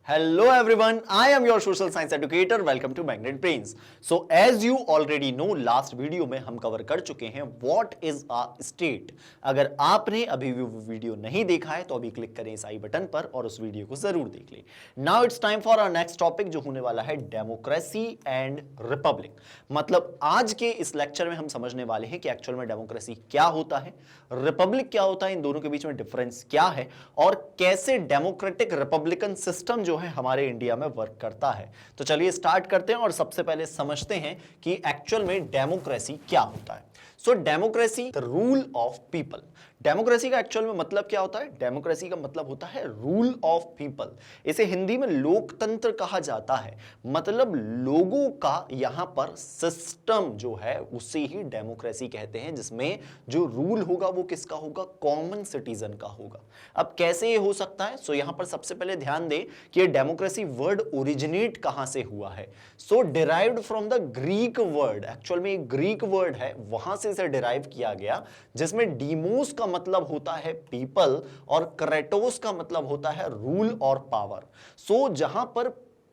Hello everyone, I am your social science educator. Welcome to Magnet Brains. So as you already know, last video में हम cover कर चुके हैं what is a state. अगर आपने अभी भी वो वीडियो नहीं देखा है तो अभी क्लिक करें इस आई बटन पर और उस वीडियो को जरूर देख लें. Now it's time for our next topic जो होने वाला है डेमोक्रेसी एंड रिपब्लिक. मतलब आज के इस लेक्चर में हम समझने वाले हैं कि एक्चुअल में डेमोक्रेसी क्या होता है, रिपब्लिक क्या होता है, इन दोनों के बीच में डिफरेंस क्या है और कैसे डेमोक्रेटिक रिपब्लिकन सिस्टम जो है हमारे इंडिया में वर्क करता है. तो चलिए स्टार्ट करते हैं और सबसे पहले समझते हैं कि एक्चुअल में डेमोक्रेसी क्या होता है. So democracy the rule of people. Democracy का एक्चुअल में मतलब क्या होता है? डेमोक्रेसी का मतलब होता है रूल ऑफ पीपल. इसे हिंदी में लोकतंत्र कहा जाता है. मतलब लोगों का यहां पर सिस्टम जो है उसे ही डेमोक्रेसी कहते हैं, जिसमें जो रूल होगा वो किसका होगा? कॉमन सिटीजन का होगा. अब कैसे ये हो सकता है? सो यहां पर सबसे पहले ध्यान दें कि ये डेमोक्रेसी वर्ड ओरिजिनेट कहां से हुआ है. So derived from the Greek word. Actual में एक ग्रीक वर्ड है, वहां से इसे डिराइव किया गया, जिसमें डीमोस का मतलब होता है पीपल और क्रेटोस का मतलब होता है रूल और पावर. सो जहां पर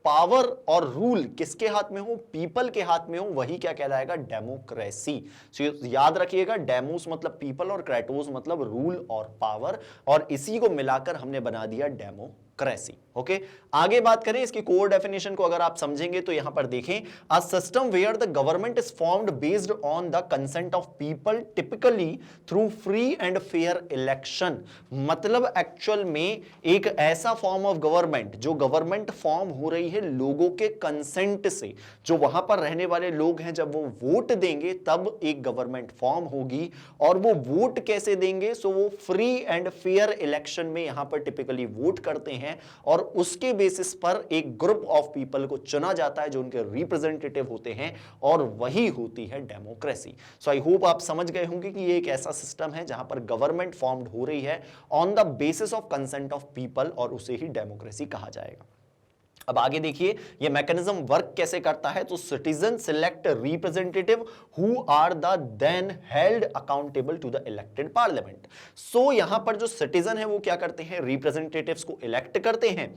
पावर और रूल किसके हाथ में हो? पीपल के हाथ में हो, वही क्या कहलाएगा? डेमोक्रेसी. सो याद रखिएगा, डेमोस मतलब पीपल और क्रेटोस मतलब रूल और पावर, और इसी को मिलाकर हमने बना दिया डेमोक्रेसी. ओके, आगे बात करें इसकी कोर डेफिनेशन को. अगर आप समझेंगे तो यहां पर देखें, a system where the government is formed based on the consent of people typically through free and fair election. मतलब एक्चुअल में एक ऐसा फॉर्म ऑफ गवर्नमेंट, जो गवर्नमेंट फॉर्म हो रही है लोगों के कंसेंट से, जो वहां पर रहने वाले लोग हैं जब वो वोट देंगे तब एक गवर्नमेंट फॉर्म होगी. और वो वोट कैसे देंगे? सो वो फ्री एंड फेयर इलेक्शन में यहां पर टिपिकली वोट करते हैं और उसके बेसिस पर एक ग्रुप ऑफ पीपल को चुना जाता है जो उनके रिप्रेजेंटेटिव होते हैं, और वही होती है डेमोक्रेसी. सो आई होप आप समझ गए होंगे कि ये एक ऐसा सिस्टम है जहां पर गवर्नमेंट फॉर्म्ड हो रही है on the basis of consent of people, और उसे ही डेमोक्रेसी कहा जाएगा. अब आगे देखिए ये मैकेनिज्म वर्क कैसे करता है. तो citizen select representative who are the then held accountable to the elected parliament. So यहां पर जो सिटीजन है वो क्या करते हैं? रिप्रेजेंटेटिव्स को इलेक्ट करते हैं,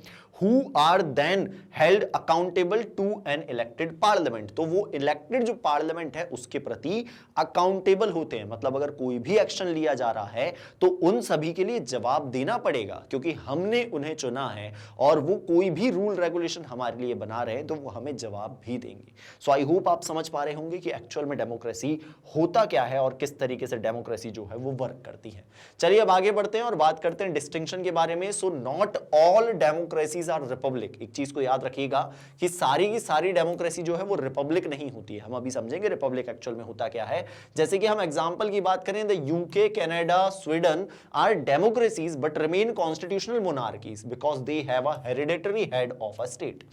who are then held accountable to an elected parliament. तो वो इलेक्टेड जो पार्लियामेंट है उसके प्रति अकाउंटेबल होते हैं. मतलब अगर कोई भी एक्शन लिया जा रहा है तो उन सभी के लिए जवाब देना पड़ेगा, क्योंकि हमने उन्हें चुना है और वो कोई भी रूल रेगुलेशन हमारे लिए बना रहे हैं तो वो हमें जवाब भी देंगे. सो आई होप आप समझ पा रहे होंगे कि एक्चुअल में डेमोक्रेसी होता क्या है और किस तरीके से डेमोक्रेसी जो है वो वर्क करती है. चलिए अब आगे बढ़ते हैं और बात करते हैं डिस्टिंक्शन के बारे में. So not all democracies are republic. एक चीज को याद रखिएगा कि सारी की सारी डेमोक्रेसी जो है वो रिपब्लिक नहीं होती है. हम अभी समझेंगे रिपब्लिक एक्चुअल में होता क्या है. जैसे कि हम एग्जांपल की बात करें, the UK, Canada, Sweden are democracies but remain constitutional monarchies because they have a hereditary head of a state.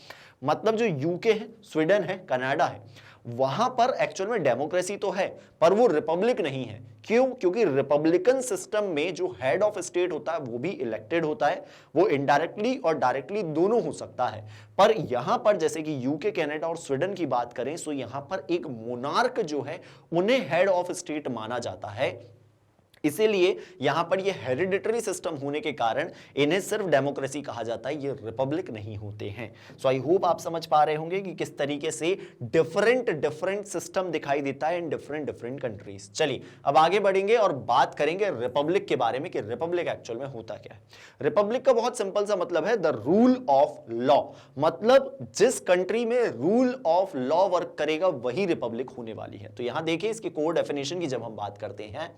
मतलब जो यूके है, स्वीडन है, कनाडा है, वहां पर एक्चुअल में डेमोक्रेसी तो है पर वो रिपब्लिक नहीं है. क्यों? क्योंकि रिपब्लिकन सिस्टम में जो हेड ऑफ स्टेट होता है वो भी इलेक्टेड होता है. वो इनडायरेक्टली और डायरेक्टली दोनों हो सकता है. पर यहां पर जैसे कि यूके, कनाडा और स्वीडन की बात करें, सो यहां पर एक मोनार्क जो है उन्हें हेड ऑफ स्टेट माना जाता है. इसीलिए यहां पर ये हेरिडिटरी सिस्टम होने के कारण इन्हें सिर्फ डेमोक्रेसी कहा जाता है, ये रिपब्लिक नहीं होते हैं. सो आई होप आप समझ पा रहे होंगे कि किस तरीके से डिफरेंट सिस्टम दिखाई देता है इन डिफरेंट कंट्रीज. चलिए अब आगे बढ़ेंगे और बात करेंगे रिपब्लिक के बारे में कि रिपब्लिक एक्चुअल में होता क्या है. रिपब्लिक का बहुत सिंपल सा मतलब है द रूल ऑफ लॉ. मतलब जिस कंट्री में रूल ऑफ लॉ वर्क करेगा वही रिपब्लिक होने वाली है. तो यहां देखिए इसकी कोर डेफिनेशन की जब हम बात करते हैं,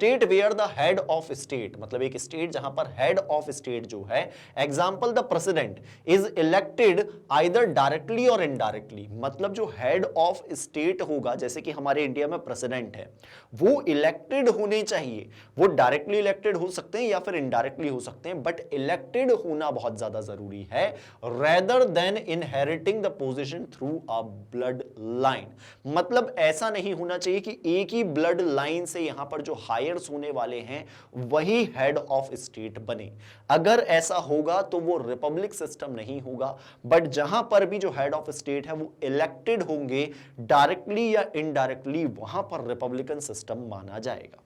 state where the head of state, मतलब एक स्टेट जहां पर हेड ऑफ स्टेट जो है, example the president is elected either directly और इनडायरेक्टली. मतलब जो हेड ऑफ स्टेट होगा, जैसे कि हमारे इंडिया में प्रेसिडेंट है, वो इलेक्टेड होने चाहिए. वो डायरेक्टली इलेक्टेड हो सकते हैं या फिर इनडायरेक्टली हो सकते हैं, बट इलेक्टेड होना बहुत ज्यादा जरूरी है, rather than inheriting the position through a blood line. मतलब ऐसा नहीं होना चाहिए कि एक ही ब्लड लाइन से यहां पर जो हायर होने वाले हैं वही हेड ऑफ स्टेट बने. अगर ऐसा होगा तो वो रिपब्लिक सिस्टम नहीं होगा. बट जहां पर भी जो हेड ऑफ स्टेट है वो इलेक्टेड होंगे डायरेक्टली या इनडायरेक्टली, वहां पर रिपब्लिकन सिस्टम माना जाएगा.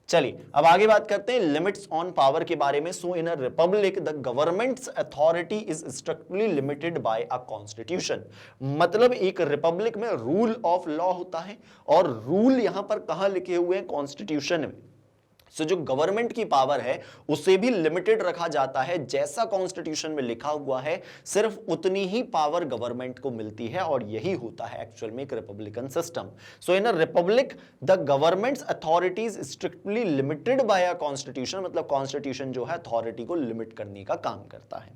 चलिए अब आगे बात करते हैं लिमिट्स ऑन पावर के बारे में। So in a republic the government's authority is strictly limited by a constitution. मतलब एक रिपब्लिक में रूल ऑफ लॉ होता है और रूल यहां पर कहां लिखे हुए हैं? कॉन्स्टिट्यूशन में। सो जो गवर्नमेंट की पावर है उसे भी लिमिटेड रखा जाता है, जैसा कॉन्स्टिट्यूशन में लिखा हुआ है सिर्फ उतनी ही पावर गवर्नमेंट को मिलती है, और यही होता है एक्चुअल में एक Republican system. So in a republic the governments authorities strictly limited by a constitution. मतलब कॉन्स्टिट्यूशन जो है अथॉरिटी को लिमिट करने का काम करता है।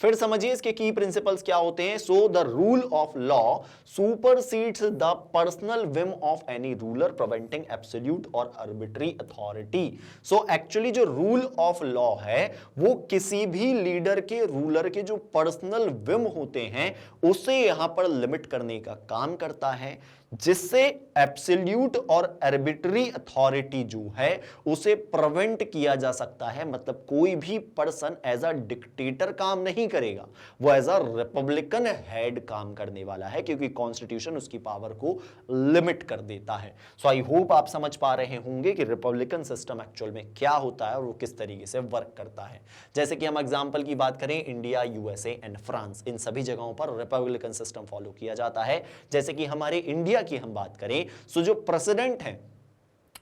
फिर समझिए इसके की प्रिंसिपल्स क्या होते हैं। So the rule of law supersedes the personal whim of any ruler preventing absolute और आर्बिट्री अथॉरिटी। सो एक्चुअली जो रूल ऑफ लॉ है वो किसी भी लीडर के, रूलर के जो पर्सनल विम होते हैं उसे यहां पर लिमिट करने का काम करता है, जिससे एब्सोल्यूट और आर्बिट्री अथॉरिटी जो है उसे प्रिवेंट किया जा सकता है। मतलब कोई भी पर्सन एज अ डिक्टेटर काम नहीं करेगा, वो एज अ रिपब्लिकन हेड काम करने वाला है, क्योंकि कॉन्स्टिट्यूशन उसकी पावर को लिमिट कर देता है। सो आई होप आप समझ पा रहे होंगे कि रिपब्लिकन सिस्टम एक्चुअल में क्या होता है और वो किस तरीके से वर्क करता है। जैसे कि हम एग्जांपल की बात करें, इंडिया, यूएसए एंड फ्रांस, इन सभी जगहों पर रिपब्लिकन सिस्टम फॉलो किया जाता है। जैसे कि हमारे इंडिया की हम बात करें, सो जो प्रेसिडेंट हैं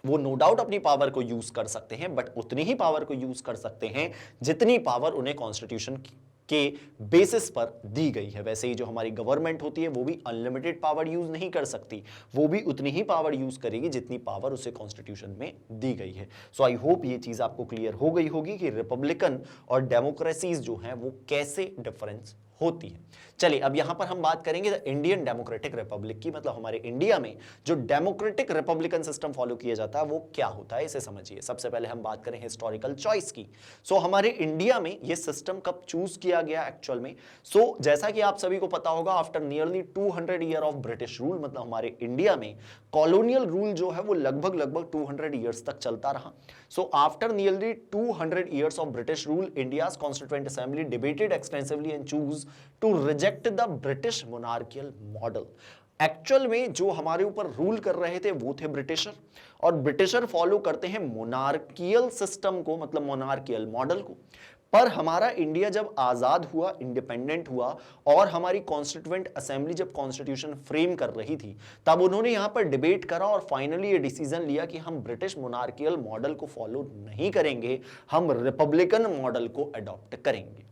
वो नो डाउट अपनी पावर को यूज कर सकते हैं, बट उतनी ही पावर को यूज कर सकते हैं जितनी पावर उन्हें कॉन्स्टिट्यूशन के बेसिस पर दी गई है। वैसे ही जो हमारी गवर्नमेंट होती है वो भी अनलिमिटेड पावर यूज नहीं कर सकती, वो भी उतनी ही पावर यूज करेगी जितनी पावर उसे कॉन्स्टिट्यूशन में दी गई है। सो आई होप ये चीज आपको क्लियर हो गई होगी कि रिपब्लिकन और डेमोक्रेसीज जो हैं वो कैसे डिफरेंस होती है। चलिए अब यहां पर हम बात करेंगे द इंडियन डेमोक्रेटिक रिपब्लिक की। मतलब हमारे इंडिया में जो डेमोक्रेटिक रिपब्लिकन सिस्टम फॉलो किया जाता है वो क्या होता है, इसे समझिए। सबसे पहले हम बात करें हिस्टोरिकल चॉइस की। सो हमारे इंडिया में ये सिस्टम कब चूज किया गया एक्चुअल में? सो जैसा कि आप सभी को पता होगा, after nearly 200 year of British rule, मतलब हमारे इंडिया में कॉलोनियल रूल जो है वो लगभग 200 ईयर्स तक चलता रहा। So after nearly 200 years of British rule, India's constituent assembly debated extensively and choose to reject the British monarchial model. Actual में जो हमारे ऊपर रूल कर रहे थे वो थे ब्रिटिशर, और ब्रिटिशर फॉलो करते हैं मोनार्कियल सिस्टम को, मतलब मोनार्कियल मॉडल को। पर हमारा इंडिया जब आजाद हुआ, इंडिपेंडेंट हुआ, और हमारी कॉन्स्टिट्यूएंट असेंबली जब कॉन्स्टिट्यूशन फ्रेम कर रही थी, तब उन्होंने यहां पर डिबेट करा और फाइनली ये डिसीजन लिया कि हम ब्रिटिश मोनार्कियल मॉडल को फॉलो नहीं करेंगे, हम रिपब्लिकन मॉडल को अडॉप्ट करेंगे।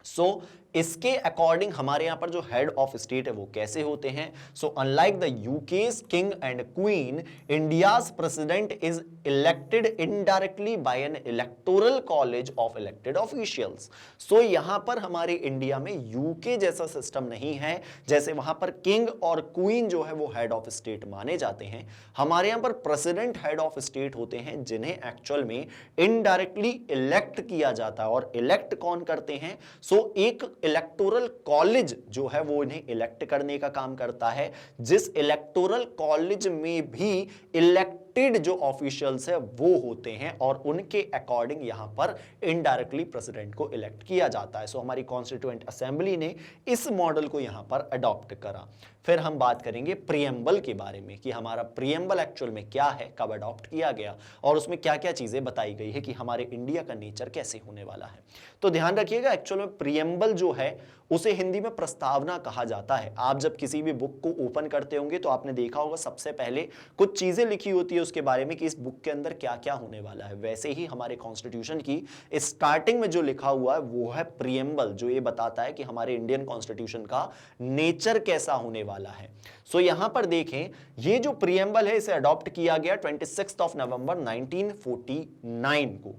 सो इसके अकॉर्डिंग हमारे यहां पर जो हेड ऑफ स्टेट है वो कैसे होते हैं? So unlike the UK's king and queen, India's president is elected indirectly by an electoral college of elected officials. So यहां पर हमारे इंडिया में यूके जैसा सिस्टम नहीं है, जैसे वहां पर किंग और क्वीन जो है वो हेड ऑफ स्टेट माने जाते हैं। हमारे यहां पर प्रेसिडेंट हेड ऑफ स्टेट होते हैं, जिन्हें एक्चुअल में इनडायरेक्टली इलेक्ट किया जाता है। और इलेक्ट कौन करते हैं? सो एक इलेक्टोरल कॉलेज जो है वो इन्हें इलेक्ट करने का काम करता है, जिस इलेक्टोरल कॉलेज में भी इलेक्टेड जो ऑफिशियल्स है वो होते हैं, और उनके अकॉर्डिंग यहां पर इनडायरेक्टली प्रेसिडेंट को इलेक्ट किया जाता है। सो हमारी कॉन्स्टिट्यूएंट असेंबली ने इस मॉडल को यहां पर अडॉप्ट करा। फिर हम बात करेंगे प्रीएम्बल के बारे में कि हमारा प्रीएम्बल एक्चुअल में क्या है, कब अडॉप्ट किया गया, और उसमें क्या क्या चीजें बताई गई है कि हमारे इंडिया का नेचर कैसे होने वाला है। तो ध्यान रखिएगा, एक्चुअल में प्रीएम्बल जो है उसे हिंदी में प्रस्तावना कहा जाता है। आप जब किसी भी बुक को ओपन करते होंगे तो आपने देखा होगा सबसे पहले कुछ चीजें लिखी होती है उसके बारे में कि इस बुक के अंदर क्या क्या होने वाला है। वैसे ही हमारे कॉन्स्टिट्यूशन की स्टार्टिंग में जो लिखा हुआ है वो है प्रीएम्बल, जो ये बताता है कि हमारे इंडियन कॉन्स्टिट्यूशन का नेचर कैसा होने वाला है। सो यहां पर देखें, ये जो प्रीएम्बल है इसे अडॉप्ट किया गया 26 नवंबर 1949 को।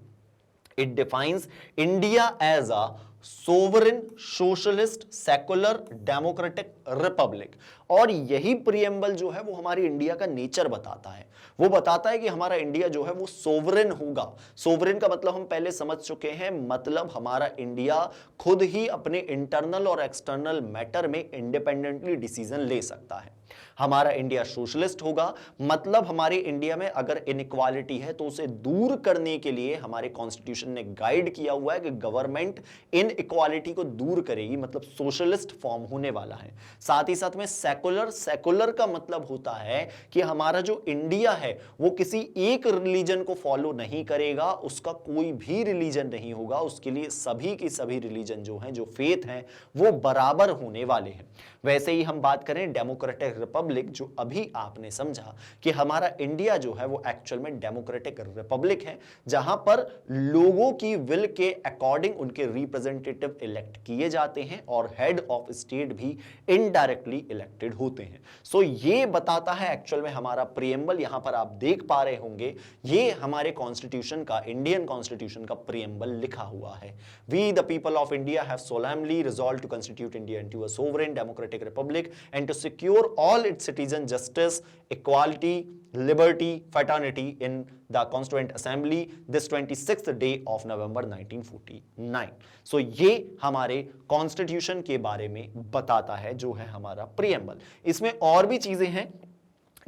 It defines India as a sovereign, socialist, secular, democratic republic। और यही प्रीएम्बल जो है वो हमारी इंडिया का नेचर बताता है। वो बताता है कि हमारा इंडिया जो है वो सोवरेन होगा। सोवरेन का मतलब हम पहले समझ चुके हैं, मतलब हमारा इंडिया खुद ही अपने इंटरनल और एक्सटर्नल मैटर में इंडिपेंडेंटली डिसीजन ले सकता है। हमारा इंडिया सोशलिस्ट होगा, मतलब हमारे इंडिया में अगर इनइक्वालिटी है तो उसे दूर करने के लिए हमारे कॉन्स्टिट्यूशन ने गाइड किया हुआ है कि गवर्नमेंट इन इक्वालिटी को दूर करेगी, मतलब सोशलिस्ट फॉर्म होने वाला है। साथ ही साथ में सेकुलर, सेकुलर का मतलब होता है कि हमारा जो इंडिया है वो किसी एक रिलीजन को फॉलो नहीं करेगा, उसका कोई भी रिलीजन नहीं होगा, उसके लिए सभी की सभी रिलीजन जो हैं, जो फेथ हैं, वो बराबर होने वाले हैं। वैसे ही हम बात करें डेमोक्रेटिक रिपब्लिक, जो अभी आपने समझा कि हमारा इंडिया जो है वो एक्चुअल में डेमोक्रेटिक रिपब्लिक है, जहां पर लोगों की विल के अकॉर्डिंग उनके रिप्रेजेंटेटिव इलेक्ट किए जाते हैं और हेड ऑफ स्टेट भी इनडायरेक्टली इलेक्टेड होते हैं। सो ये बताता है एक्चुअल में हमारा प्रीएम्बल, यहां पर आप देख पा रहे होंगे ये हमारे कॉन्स्टिट्यूशन का, इंडियन कॉन्स्टिट्यूशन का प्रीएम्बल लिखा हुआ है। We the people of India have solemnly resolve to constitute India into a sovereign democratic republic and to secure all its citizen justice, equality, liberty, fraternity in the Constituent Assembly this 26th day of November 1949. So ये हमारे constitution के बारे में बताता है, जो है हमारा प्रीएम्बल। इसमें और भी चीजें हैं,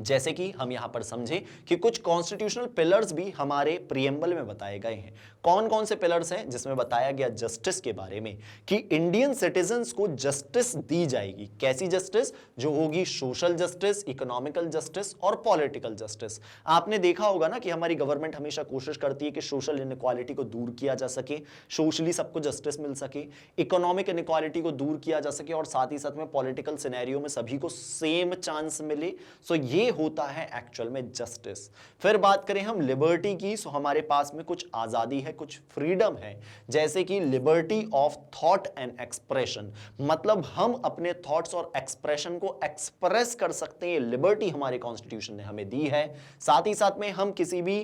जैसे कि हम यहां पर समझें कि कुछ कॉन्स्टिट्यूशनल पिलर्स भी हमारे प्रीएम्बल में बताए गए हैं। कौन कौन से पिलर्स हैं? जिसमें बताया गया जस्टिस के बारे में कि इंडियन सिटीजन्स को जस्टिस दी जाएगी। कैसी जस्टिस? जो होगी सोशल जस्टिस, इकोनॉमिकल जस्टिस और पॉलिटिकल जस्टिस। आपने देखा होगा ना कि हमारी गवर्नमेंट हमेशा कोशिश करती है कि सोशल इनइक्वालिटी को दूर किया जा सके, सोशली सबको जस्टिस मिल सके, इकोनॉमिक इनइक्वालिटी को दूर किया जा सके और साथ ही साथ में पॉलिटिकल सिनेरियो में सभी को सेम चांस मिले। सो ये होता है एक्चुअल में जस्टिस। फिर बात करें हम लिबर्टी की, सो हमारे पास में कुछ आजादी है, कुछ फ्रीडम है, जैसे कि liberty of thought and expression, मतलब हम अपने थॉट्स और एक्सप्रेशन को एक्सप्रेस कर सकते हैं। लिबर्टी हमारे कॉन्स्टिट्यूशन ने हमें दी है। साथ ही साथ में हम किसी भी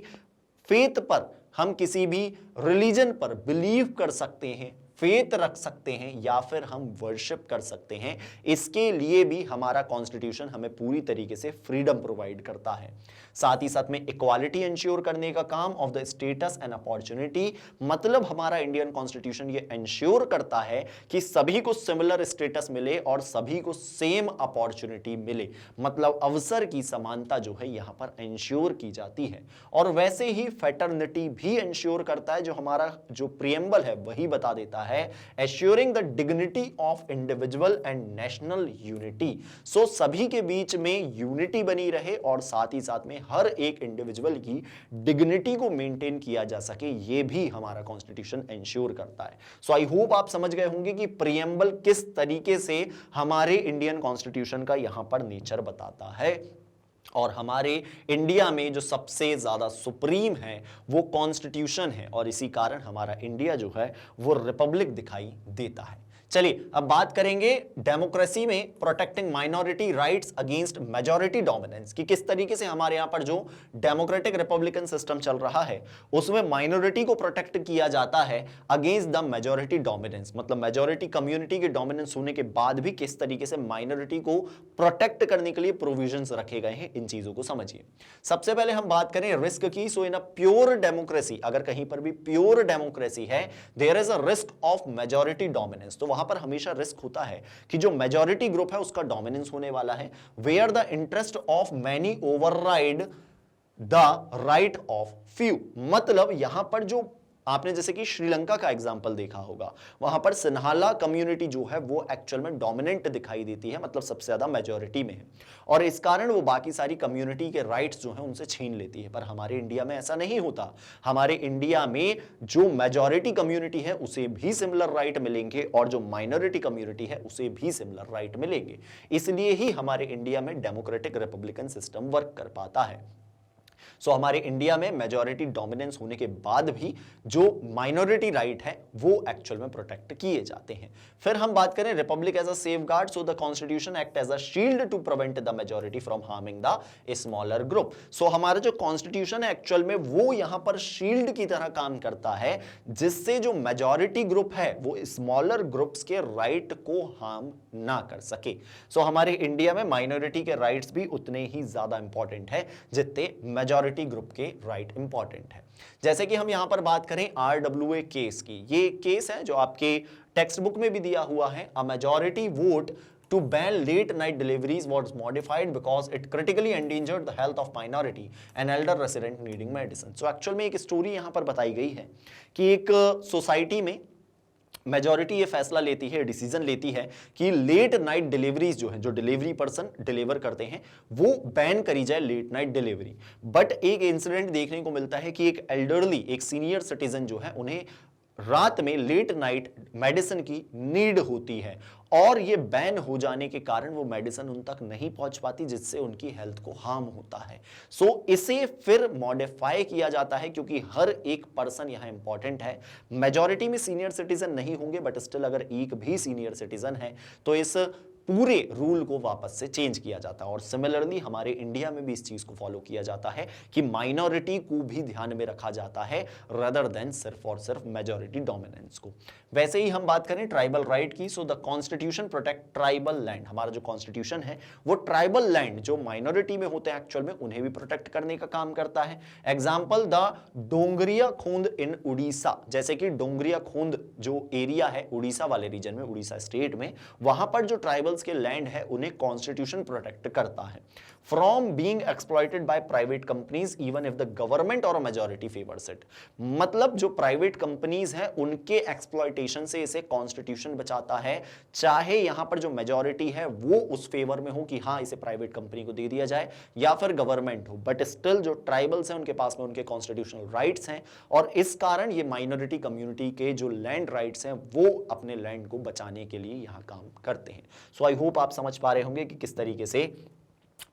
फेथ पर, हम किसी भी रिलीजन पर बिलीव कर सकते हैं, फेथ रख सकते हैं या फिर हम वर्शिप कर सकते हैं। इसके लिए भी हमारा कॉन्स्टिट्यूशन हमें पूरी तरीके से फ्रीडम प्रोवाइड करता है। साथ ही साथ में इक्वालिटी इंश्योर करने का काम of the status and opportunity, मतलब हमारा इंडियन कॉन्स्टिट्यूशन ये इंश्योर करता है कि सभी को सिमिलर स्टेटस मिले और सभी को सेम अपॉर्चुनिटी मिले, मतलब अवसर की समानता जो है यहां पर इंश्योर की जाती है। और वैसे ही फैटर्निटी भी इंश्योर करता है, जो हमारा जो प्रीएम्बल है वही बता देता है, assuring the dignity of individual and national unity. So सभी के बीच में यूनिटी बनी रहे और साथ ही साथ में हर एक इंडिविजुअल की डिग्निटी को मेंटेन किया जा सके, ये भी हमारा कॉन्स्टिट्यूशन इंश्योर करता है। सो आई होप आप समझ गए होंगे कि प्रीएम्बल किस तरीके से हमारे इंडियन कॉन्स्टिट्यूशन का यहां पर नेचर बताता है। और हमारे इंडिया में जो सबसे ज्यादा सुप्रीम है वो कॉन्स्टिट्यूशन है और इसी कारण हमारा इंडिया जो है वो रिपब्लिक दिखाई देता है। चलिए अब बात करेंगे डेमोक्रेसी में protecting minority rights against majority dominance, कि किस तरीके से हमारे यहां पर जो डेमोक्रेटिक रिपब्लिकन सिस्टम चल रहा है उसमें माइनॉरिटी को प्रोटेक्ट किया जाता है अगेंस्ट द मेजॉरिटी डोमिनेंस, मतलब मेजॉरिटी कम्युनिटी के डोमिनेंस होने के बाद भी किस तरीके से माइनॉरिटी को प्रोटेक्ट करने के लिए प्रोविजंस रखे गए हैं। इन चीजों को समझिए। सबसे पहले हम बात करें रिस्क की। सो इन अ प्योर डेमोक्रेसी, अगर कहीं पर भी प्योर डेमोक्रेसी है, there is a risk of majority dominance, तो वहां पर हमेशा रिस्क होता है कि जो मेजॉरिटी ग्रुप है उसका डोमिनेंस होने वाला है, where the interest of many override the right of few, मतलब यहां पर जो आपने जैसे कि श्रीलंका का एग्जांपल देखा होगा, वहां पर सिन्हाला कम्युनिटी जो है वो एक्चुअल में डोमिनेंट दिखाई देती है, मतलब सबसे ज्यादा मेजॉरिटी में है और इस कारण वो बाकी सारी कम्युनिटी के राइट्स जो हैं उनसे छीन लेती है। पर हमारे इंडिया में ऐसा नहीं होता। हमारे इंडिया में जो मेजॉरिटी कम्युनिटी है उसे भी सिमिलर राइट मिलेंगे और जो माइनॉरिटी कम्युनिटी है उसे भी सिमिलर राइट मिलेंगे। इसलिए ही हमारे इंडिया में डेमोक्रेटिक रिपब्लिकन सिस्टम वर्क कर पाता है। सो हमारे इंडिया में मेजॉरिटी डोमिनेंस होने के बाद भी जो माइनॉरिटी राइट है वो एक्चुअल में प्रोटेक्ट किए जाते हैं। फिर हम बात करें republic as a safeguard, so the constitution act as a shield to prevent the majority from harming the smaller group. So हमारा जो कॉन्स्टिट्यूशन है एक्चुअल में वो यहां पर शील्ड की तरह काम करता है, जिससे जो मेजॉरिटी ग्रुप है वो स्मॉलर ग्रुप्स के राइट को हार्म ना कर सके। सो हमारे इंडिया में माइनॉरिटी के राइट्स भी उतने ही ज्यादा इंपॉर्टेंट है जितने मेजॉरिटी ग्रुप के राइट इंपॉर्टेंट है। जैसे कि हम यहां पर बात करें आरडब्ल्यूए केस की, ये केस है जो आपके टेक्स्ट बुक में भी दिया हुआ है। A majority vote to ban late night deliveries was modified because it critically endangered the health of minority and elder resident needing medicine. So actual में एक स्टोरी यहां पर बताई गई है कि एक सोसाइटी में मेजॉरिटी ये फैसला लेती है, डिसीजन लेती है कि लेट नाइट डिलीवरीज जो है, जो डिलीवरी पर्सन डिलीवर करते हैं, वो बैन करी जाए लेट नाइट डिलीवरी। बट एक इंसिडेंट देखने को मिलता है कि एक एल्डरली, एक सीनियर सिटीजन जो है, उन्हें रात में लेट नाइट मेडिसिन की नीड होती है और ये बैन हो जाने के कारण वो मेडिसिन उन तक नहीं पहुंच पाती, जिससे उनकी हेल्थ को हार्म होता है। सो इसे फिर मॉडिफाई किया जाता है, क्योंकि हर एक पर्सन यहां इंपॉर्टेंट है। मेजॉरिटी में सीनियर सिटीजन नहीं होंगे, बट स्टिल अगर एक भी सीनियर सिटीजन है तो इस पूरे रूल को वापस से चेंज किया जाता है। और सिमिलरली हमारे इंडिया में भी इस चीज को फॉलो किया जाता है कि माइनॉरिटी को भी ध्यान में रखा जाता है, रदर देन सिर्फ और सिर्फ मेजॉरिटी डोमिनेंस को। वैसे ही हम बात करें ट्राइबल राइट की, सो the constitution protect tribal land. हमारा जो कॉन्स्टिट्यूशन है वो ट्राइबल लैंड जो माइनॉरिटी में होते हैं एक्चुअल में, उन्हें भी प्रोटेक्ट करने का काम करता है। एग्जाम्पल द डोंगरिया खूंद इन उड़ीसा, जैसे कि डोंगरिया खूंद जो एरिया है उड़ीसा वाले रीजन में, उड़ीसा स्टेट में, वहां पर जो ट्राइबल के लैंड है उन्हें कॉन्स्टिट्यूशन प्रोटेक्ट करता है from being exploited by private companies even if the government और मेजॉरिटी फेवर्स इट। मतलब जो प्राइवेट कंपनीज हैं उनके एक्सप्लॉइटेशन से इसे कॉन्स्टिट्यूशन बचाता है, चाहे यहां पर जो मेजॉरिटी है वो उस फेवर में हो कि हां इसे प्राइवेट कंपनी को दे दिया जाए या फिर गवर्नमेंट हो, बट स्टिल जो ट्राइबल्स हैं उनके पास में उनके कॉन्स्टिट्यूशनल राइट्स हैं और इस कारण ये माइनॉरिटी कम्युनिटी के जो लैंड राइट्स हैं वो अपने लैंड को बचाने के लिए यहां काम करते हैं। सो आई होप आप समझ पा रहे होंगे कि किस तरीके से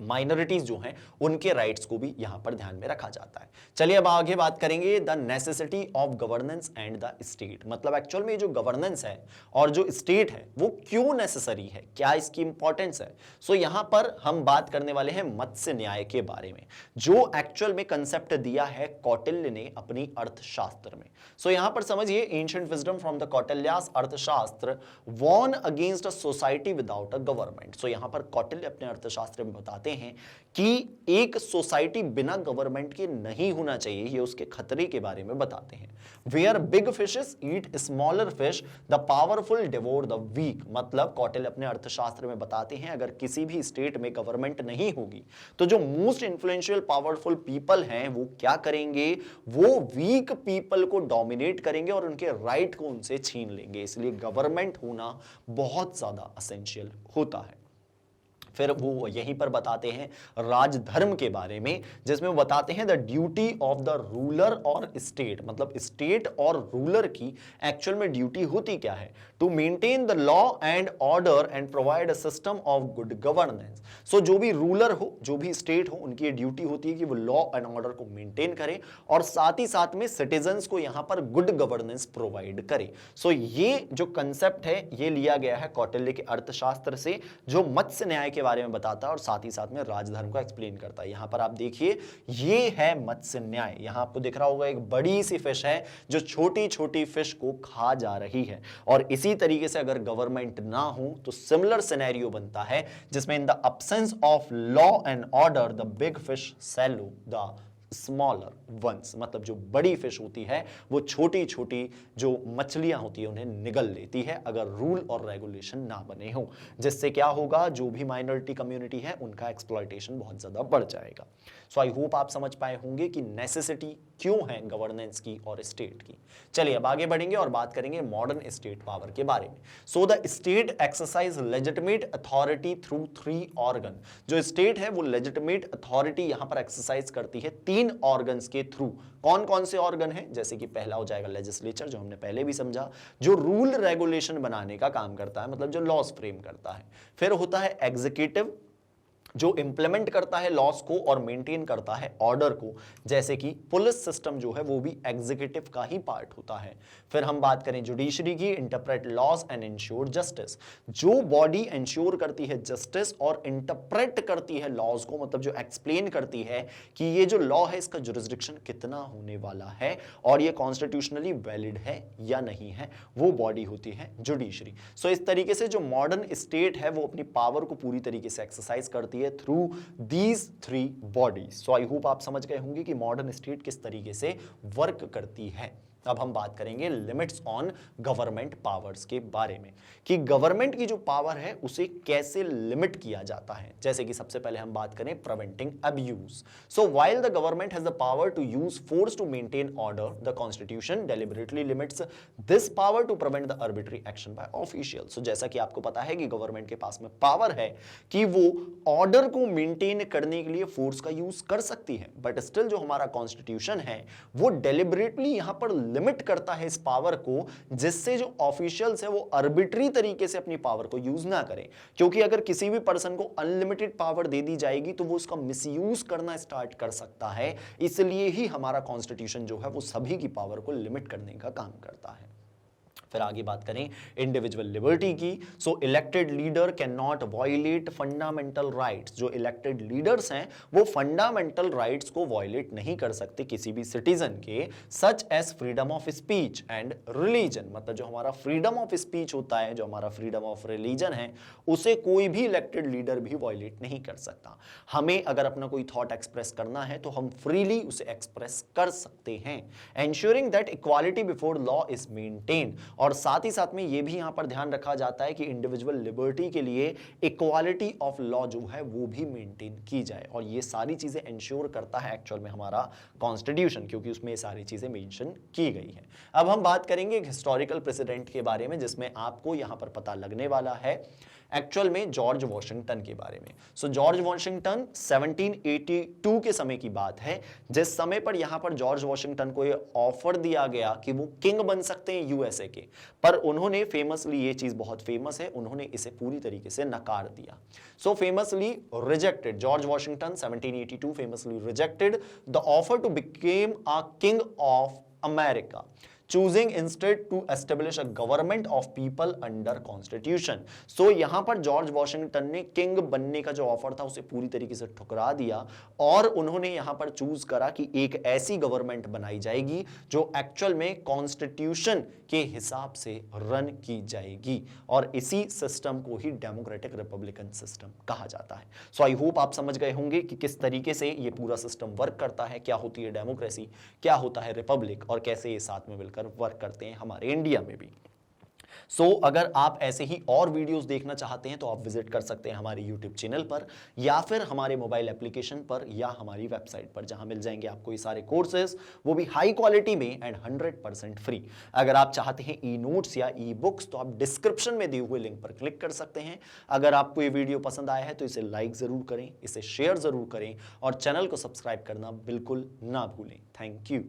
माइनॉरिटीज जो हैं उनके राइट्स को भी यहां पर ध्यान में रखा जाता है। चलिए अब आगे बात करेंगे the necessity of governance and the state. मतलब एक्चुअल में जो गवर्नेंस है और जो स्टेट है वो क्यों नेसेसरी है, क्या इसकी इंपॉर्टेंस है। सो यहां पर हम बात करने वाले हैं मत्स्य न्याय के बारे में, जो एक्चुअल में कंसेप्ट दिया है कौटिल्य ने अपनी अर्थशास्त्र में। सो यहां पर समझिए, ancient wisdom from the Kautilya's Arthashastra warn against a society without a government. So यहां पर कौटिल्य अपने अर्थशास्त्र में बताते हैं कि एक सोसाइटी बिना गवर्नमेंट के नहीं होना चाहिए, ये उसके खतरे के बारे में बताते हैं। Where big fishes eat smaller fish, the powerful devour the weak. मतलब कौटिल्य अपने अर्थशास्त्र में बताते हैं अगर किसी भी स्टेट में गवर्नमेंट नहीं होगी तो जो मोस्ट इंफ्लुएंशियल पावरफुल पीपल हैं वो क्या करेंगे, वो वीक पीपल को डोमिनेट करेंगे और उनके राइट को उनसे छीन लेंगे। इसलिए गवर्नमेंट होना बहुत ज्यादा एसेंशियल होता है। फिर वो यहीं पर बताते हैं राजधर्म के बारे में, जिसमें वो बताते हैं the duty of the ruler और स्टेट। मतलब स्टेट और रूलर की एक्चुअल में ड्यूटी होती क्या है, to maintain the law and order and provide a system of good governance. So जो भी रूलर हो, जो भी स्टेट हो, उनकी ड्यूटी होती है कि वो लॉ एंड ऑर्डर को मेंटेन करें और साथ ही साथ में सिटीजन्स को यहां पर गुड गवर्नेंस प्रोवाइड करे। सो ये जो कंसेप्ट है ये लिया गया है कौटिल्य के अर्थशास्त्र से, जो मत्स्य न्याय के बारे में बताता है और साथ ही साथ में राजधर्म को एक्सप्लेन करता है। यहां पर आप देखिए, ये है मत्स्य न्याय। यहां आपको दिख रहा होगा एक बड़ी सी फिश है जो छोटी छोटी फिश को खा जा रही है, और इसी तरीके से अगर गवर्नमेंट ना हो तो सिमिलर सिनेरियो बनता है, जिसमें in the absence of law and order the big fish swallow the smaller once. मतलब जो बड़ी फिश होती है वो छोटी छोटी जो मछलियां होती है उन्हें निगल लेती है, अगर रूल और रेगुलेशन ना बने हो, जिससे क्या होगा, जो भी माइनॉरिटी कम्युनिटी है उनका एक्सप्लॉइटेशन बहुत ज्यादा बढ़ जाएगा। सो आई होप आप समझ पाए होंगे कि नेसेसिटी क्यों है गवर्नेंस की और स्टेट की। चलिए अब आगे बढ़ेंगे और बात करेंगे मॉडर्न स्टेट पावर के बारे में। So the state exercise legitimate authority through 3 organ. जो स्टेट है वो लेजिटिमेट अथॉरिटी यहां पर एक्सरसाइज करती है 3 ऑर्गन्स के थ्रू। कौन कौन से ऑर्गन है, जैसे कि पहला हो जाएगा लेजिस्लेचर, जो हमने पहले भी समझा, जो रूल रेगुलेशन बनाने का काम करता है, मतलब जो लॉज फ्रेम करता है। फिर होता है एग्जीक्यूटिव, जो इंप्लीमेंट करता है लॉस को और मेंटेन करता है ऑर्डर को, जैसे कि पुलिस सिस्टम जो है वो भी एग्जीक्यूटिव का ही पार्ट होता है। फिर हम बात करें जुडिशरी की, interpret loss and ensure justice, जो बॉडी इंश्योर करती है जस्टिस और इंटरप्रेट करती है लॉज को, मतलब जो एक्सप्लेन करती है कि ये जो लॉ है इसका जुरिस्डिक्शन कितना होने वाला है और ये कॉन्स्टिट्यूशनली वैलिड है या नहीं है, वो बॉडी होती है जुडिशरी। सो इस तरीके से जो मॉडर्न स्टेट है वो अपनी पावर को पूरी तरीके से एक्सरसाइज करती है through these 3 bodies. So I hope आप समझ गए होंगे कि मॉडर्न स्टेट किस तरीके से वर्क करती है। अब हम बात करेंगे लिमिट्स ऑन गवर्नमेंट पावर्स के बारे में कि गवर्नमेंट की जो पावर है उसे कैसे लिमिट किया जाता है। जैसे कि सबसे पहले हम बात करें preventing abuse. So while the government has the power to use force to maintain order, the constitution deliberately limits this power to prevent the arbitrary action by official. So जैसा कि आपको पता है कि गवर्नमेंट के पास में पावर है कि वो ऑर्डर को मेंटेन करने के लिए फोर्स का यूज कर सकती है, बट स्टिल जो हमारा कॉन्स्टिट्यूशन है वो डेलिबरेटली यहां पर लिमिट करता है इस पावर को, जिससे जो ऑफिशियल्स है वो आर्बिट्री तरीके से अपनी पावर को यूज ना करें। क्योंकि अगर किसी भी पर्सन को अनलिमिटेड पावर दे दी जाएगी तो वो उसका मिसयूज करना स्टार्ट कर सकता है। इसलिए ही हमारा कॉन्स्टिट्यूशन जो है वो सभी की पावर को लिमिट करने का काम करता है। फिर आगे बात करें इंडिविजुअल लिबर्टी की। So elected leader can not violate fundamental rights. जो इलेक्टेड लीडर्स हैं वो फंडामेंटल राइट्स को वायलेट नहीं कर सकते किसी भी सिटीजन के, such as freedom of speech and religion. मतलब जो हमारा फ्रीडम ऑफ स्पीच होता है, जो हमारा फ्रीडम ऑफ रिलीजन है, उसे कोई भी इलेक्टेड लीडर भी वायलेट नहीं कर सकता। हमें अगर अपना कोई थॉट एक्सप्रेस करना है तो हम फ्रीली उसे एक्सप्रेस कर सकते हैं। Ensuring that equality before law is maintained. और साथ ही साथ में यह भी यहां पर ध्यान रखा जाता है कि इंडिविजुअल लिबर्टी के लिए इक्वालिटी ऑफ लॉ जो है वो भी मेंटेन की जाए। और ये सारी चीजें इंश्योर करता है एक्चुअल में हमारा कॉन्स्टिट्यूशन, क्योंकि उसमें ये सारी चीजें मेंशन की गई हैं। अब हम बात करेंगे एक हिस्टोरिकल प्रेसिडेंट के बारे में, जिसमें आपको यहां पर पता लगने वाला है एक्चुअल में जॉर्ज वॉशिंगटन के बारे में। सो जॉर्ज वॉशिंगटन 1782 के समय की बात है, जिस समय पर यहां पर जॉर्ज वॉशिंगटन को ये ऑफर दिया गया कि वो किंग बन सकते हैं यूएसए के, पर उन्होंने फेमसली, ये चीज बहुत फेमस है, उन्होंने इसे पूरी तरीके से नकार दिया। So famously rejected, George Washington 1782 famously rejected the offer to became a king of America, choosing instead to establish a government of people under constitution। so यहां पर जॉर्ज वॉशिंगटन ने किंग बनने का जो ऑफर था उसे पूरी तरीके से ठुकरा दिया और उन्होंने यहां पर चूज करा कि एक ऐसी गवर्नमेंट बनाई जाएगी जो एक्चुअल में कॉन्स्टिट्यूशन के हिसाब से रन की जाएगी, और इसी सिस्टम को ही डेमोक्रेटिक रिपब्लिकन सिस्टम कहा जाता है। सो आई होप आप समझ गए होंगे कि किस तरीके से ये पूरा सिस्टम वर्क करता है, क्या होती है डेमोक्रेसी, क्या होता है रिपब्लिक, और कैसे ये साथ में मिलकर वर्क करते हैं हमारे इंडिया में भी। सो अगर आप ऐसे ही और वीडियोस देखना चाहते हैं तो आप विजिट कर सकते हैं हमारे यूट्यूब चैनल पर, या फिर हमारे मोबाइल एप्लीकेशन पर, या हमारी वेबसाइट पर, जहां मिल जाएंगे आपको ये सारे कोर्सेज, वो भी हाई क्वालिटी में एंड 100% फ्री। अगर आप चाहते हैं ई नोट्स या ई बुक्स तो आप डिस्क्रिप्शन में दिए हुए लिंक पर क्लिक कर सकते हैं। अगर आपको ये वीडियो पसंद आया है तो इसे लाइक जरूर करें, इसे शेयर जरूर करें, और चैनल को सब्सक्राइब करना बिल्कुल ना भूलें। Thank you.